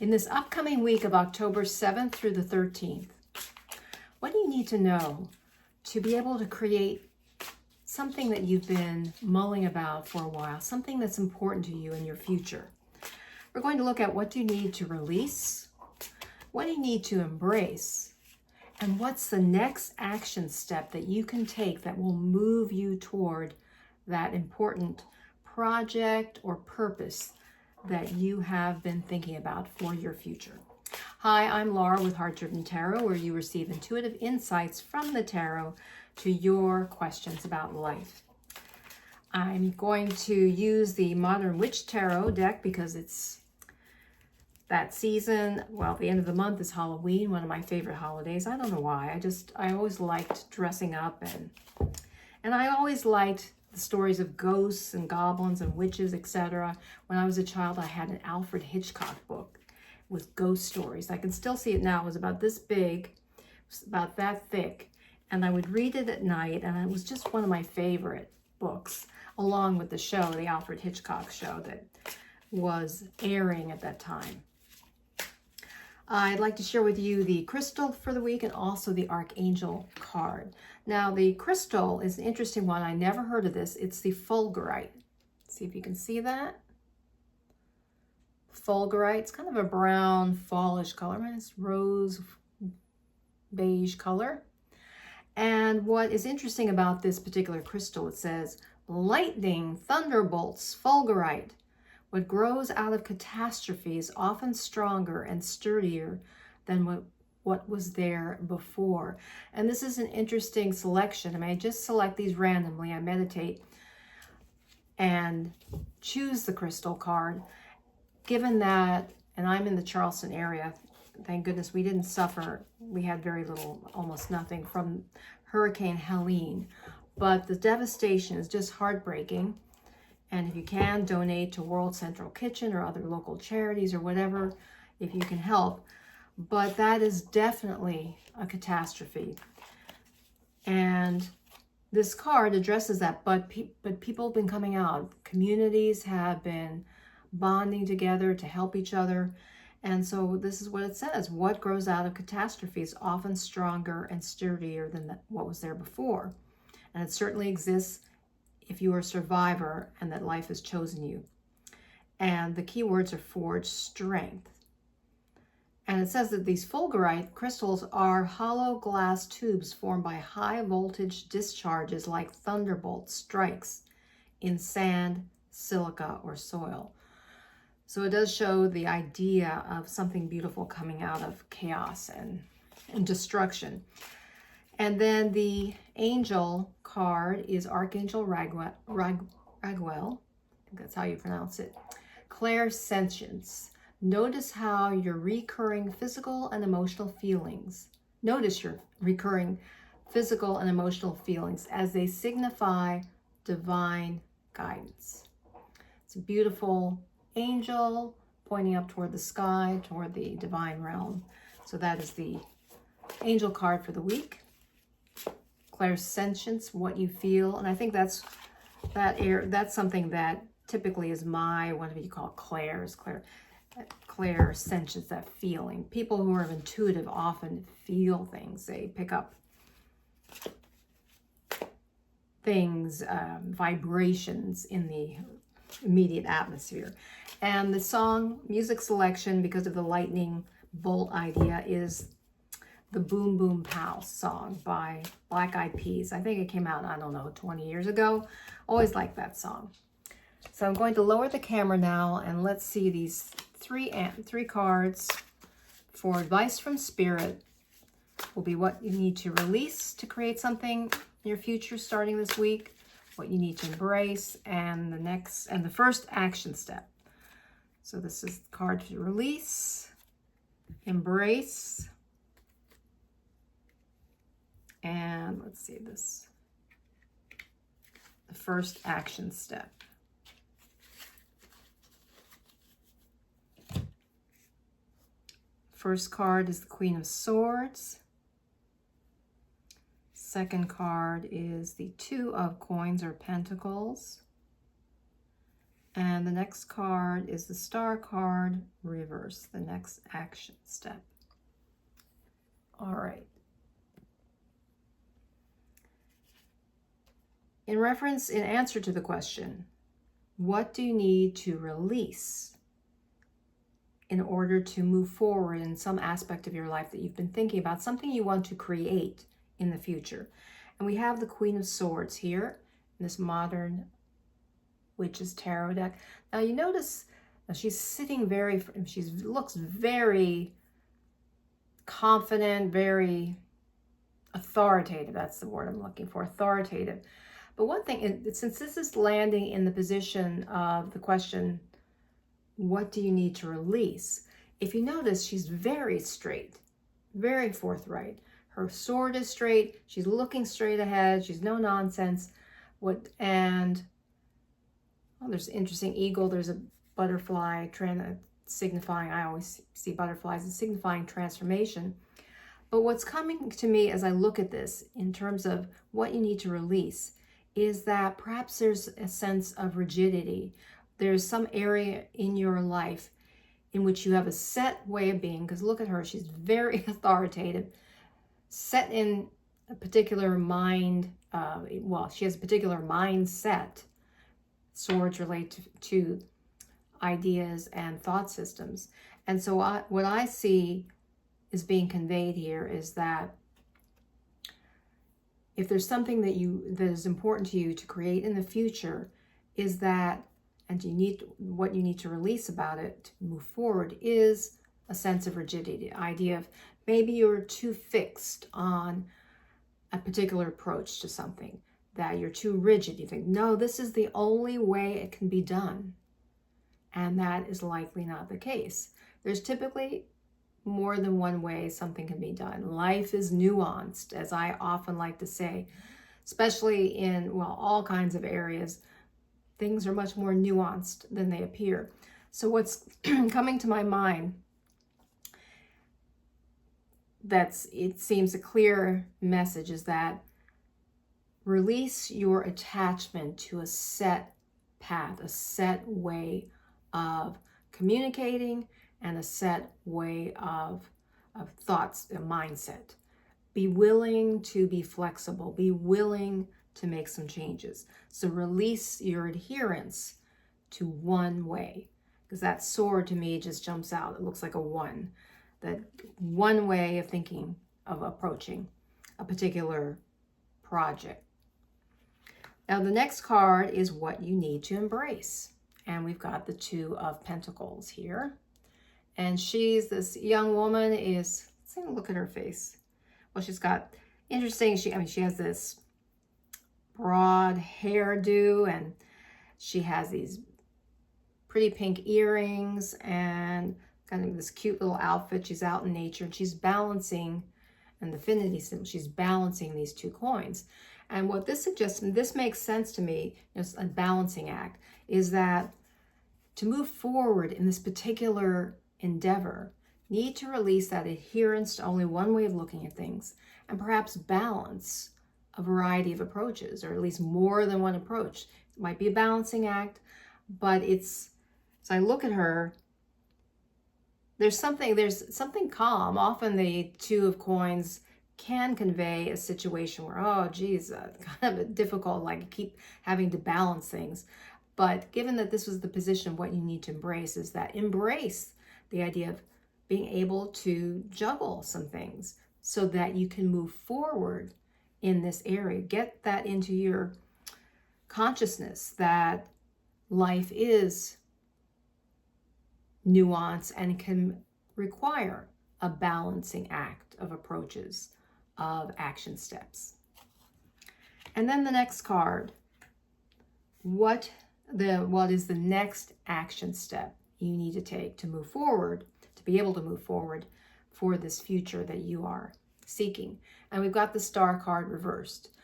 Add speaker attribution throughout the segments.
Speaker 1: In this upcoming week of October 7th through the 13th, what do you need to know to be able to create something that you've been mulling about for a while, something that's important to you in your future? We're going to look at what do you need to release, what do you need to embrace, and what's the next action step that you can take that will move you toward that important project or purpose that you have been thinking about for your future. Hi, I'm Laura with Heart Driven Tarot, where you receive intuitive insights from the tarot to your questions about life. I'm going to use the Modern Witch Tarot deck because it's that season. Well, the end of the month is Halloween, one of my favorite holidays. I don't know why. I always liked dressing up, and I always liked the stories of ghosts and goblins and witches, etc. When I was a child, I had an Alfred Hitchcock book with ghost stories. I can still see it now. It was about this big, it was about that thick, and I would read it at night, and it was just one of my favorite books, along with the show, the Alfred Hitchcock show that was airing at that time. I'd like to share with you the crystal for the week and also the Archangel card. Now, the crystal is an interesting one. I never heard of this. It's the Fulgurite. See if you can see that. Fulgurite. It's kind of a brown, fallish color. It's rose beige color. And what is interesting about this particular crystal, it says, lightning, thunderbolts, Fulgurite. What grows out of catastrophe is often stronger and sturdier than what was there before. And this is an interesting selection. I mean, I just select these randomly. I meditate and choose the crystal card. Given that, and I'm in the Charleston area, thank goodness we didn't suffer. We had very little, almost nothing from Hurricane Helene. But the devastation is just heartbreaking. And if you can, donate to World Central Kitchen or other local charities or whatever, if you can help. But that is definitely a catastrophe. And this card addresses that, but people have been coming out. Communities have been bonding together to help each other. And so this is what it says. What grows out of catastrophe is often stronger and sturdier than what was there before. And it certainly exists if you are a survivor and that life has chosen you. And the key words are forge, strength. And it says that these Fulgurite crystals are hollow glass tubes formed by high voltage discharges like thunderbolt strikes in sand, silica, or soil. So it does show the idea of something beautiful coming out of chaos and destruction. And then the angel card is Archangel Raguel. I think that's how you pronounce it. Clairsentience. Notice how your recurring physical and emotional feelings. Notice your recurring physical and emotional feelings as they signify divine guidance. It's a beautiful angel pointing up toward the sky, toward the divine realm. So that is the angel card for the week. Clairsentience, what you feel, and I think that's something that typically is what do you call it? Clairsentience, that feeling. People who are intuitive often feel things. They pick up things, vibrations in the immediate atmosphere. And the song music selection, because of the lightning bolt idea, is the Boom Pow song by Black Eyed Peas. I think it came out, 20 years ago. Always liked that song. So I'm going to lower the camera now, and let's see these three cards for advice from Spirit. Will be what you need to release to create something in your future starting this week, what you need to embrace, and the first action step. So this is the card to release, embrace, and let's see this. The first action step. First card is the Queen of Swords. Second card is the Two of Coins or Pentacles. And the next card is the Star card reverse, the next action step. All right. In answer to the question, what do you need to release in order to move forward in some aspect of your life that you've been thinking about, something you want to create in the future? And we have the Queen of Swords here in this modern Witch's Tarot deck. Now you notice she's sitting looks very confident, very authoritative. That's the word I'm looking for, authoritative. But one thing, since this is landing in the position of the question, what do you need to release? If you notice, she's very straight, very forthright. Her sword is straight. She's looking straight ahead. She's no nonsense. There's an interesting eagle. There's a butterfly signifying, I always see butterflies as signifying transformation. But what's coming to me as I look at this in terms of what you need to release is that perhaps there's a sense of rigidity. There's some area in your life in which you have a set way of being, because look at her, she's very authoritative, set in a particular mind, she has a particular mindset. Swords relate to ideas and thought systems. And so what I see is being conveyed here is that if there's something that is important to you to create in the future, is that, and what you need to release about it to move forward is a sense of rigidity, the idea of maybe you're too fixed on a particular approach to something, that you're too rigid. You think, no, this is the only way it can be done. And that is likely not the case. There's typically more than one way something can be done. Life is nuanced, as I often like to say, especially in, all kinds of areas. Things are much more nuanced than they appear. So what's coming to my mind, it seems a clear message, is that release your attachment to a set path, a set way of communicating, and a set way of thoughts, a mindset. Be willing to be flexible. Be willing to make some changes. So release your adherence to one way, because that sword to me just jumps out. It looks like a one. That one way of thinking, of approaching a particular project. Now the next card is what you need to embrace. And we've got the Two of Pentacles here. And this young woman let's take a look at her face. Well, she's got, interesting, she has this broad hairdo, and she has these pretty pink earrings and kind of this cute little outfit. She's out in nature, and she's balancing, and the infinity symbol, she's balancing these two coins. And what this suggests, and this makes sense to me, it's a balancing act, is that to move forward in this particular endeavor, need to release that adherence to only one way of looking at things, and perhaps balance a variety of approaches, or at least more than one approach. It might be a balancing act, but as I look at her, there's something calm. Often the Two of Coins can convey a situation where, oh geez, kind of difficult, like keep having to balance things. But given that this was the position, what you need to embrace is that embrace the idea of being able to juggle some things so that you can move forward in this area. Get that into your consciousness, that life is nuance and can require a balancing act of approaches, of action steps. And then the next card, what is the next action step you need to take to move forward, to be able to move forward for this future that you are seeking? And we've got the Star card reversed.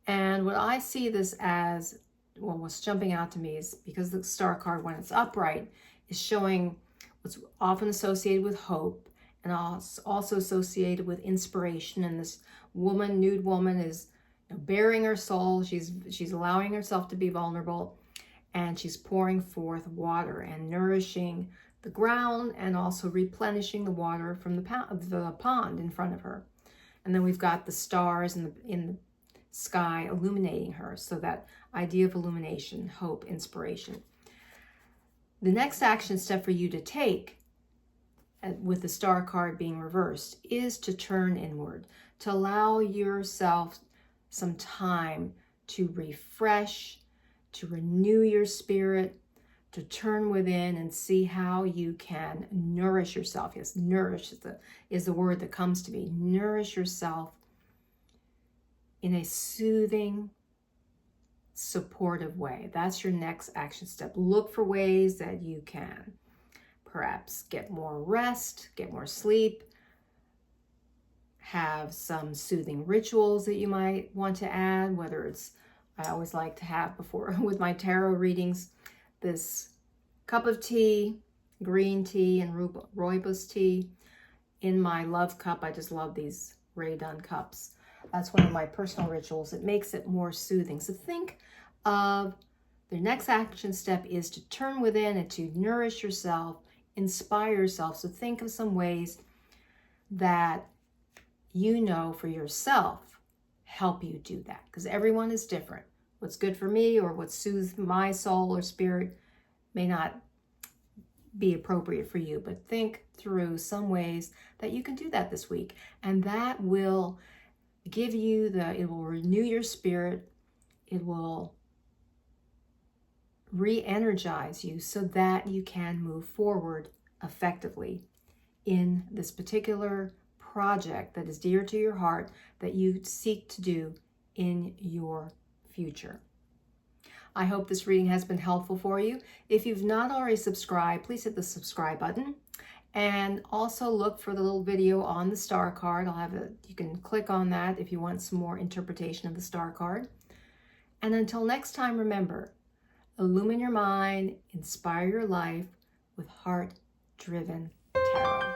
Speaker 1: And what I see this as, what's jumping out to me is, because the Star card, when it's upright, is showing what's often associated with hope, and also associated with inspiration. And this woman, nude woman, is baring her soul. She's allowing herself to be vulnerable. and she's pouring forth water and nourishing the ground and also replenishing the water from the pond in front of her. And then we've got the stars in the sky illuminating her, so that idea of illumination, hope, inspiration. The next action step for you to take, with the star card being reversed, is to turn inward, to allow yourself some time to refresh, to renew your spirit, to turn within and see how you can nourish yourself. Yes, nourish is the word that comes to me. Nourish yourself in a soothing, supportive way. That's your next action step. Look for ways that you can perhaps get more rest, get more sleep, have some soothing rituals that you might want to add, whether it's, I always like to have before with my tarot readings, this cup of tea, green tea and rooibos tea in my love cup. I just love these Ray Dunn cups. That's one of my personal rituals. It makes it more soothing. So think of the next action step is to turn within and to nourish yourself, inspire yourself. So think of some ways that you know for yourself help you do that, because everyone is different. What's good for me or what soothes my soul or spirit may not be appropriate for you, but think through some ways that you can do that this week, and that will give you it will renew your spirit, it will re-energize you so that you can move forward effectively in this particular project that is dear to your heart that you seek to do in your future. I hope this reading has been helpful for you. If you've not already subscribed, please hit the subscribe button, and also look for the little video on the star card. You can click on that if you want some more interpretation of the star card. And until next time, remember, illumine your mind, inspire your life with heart-driven tarot.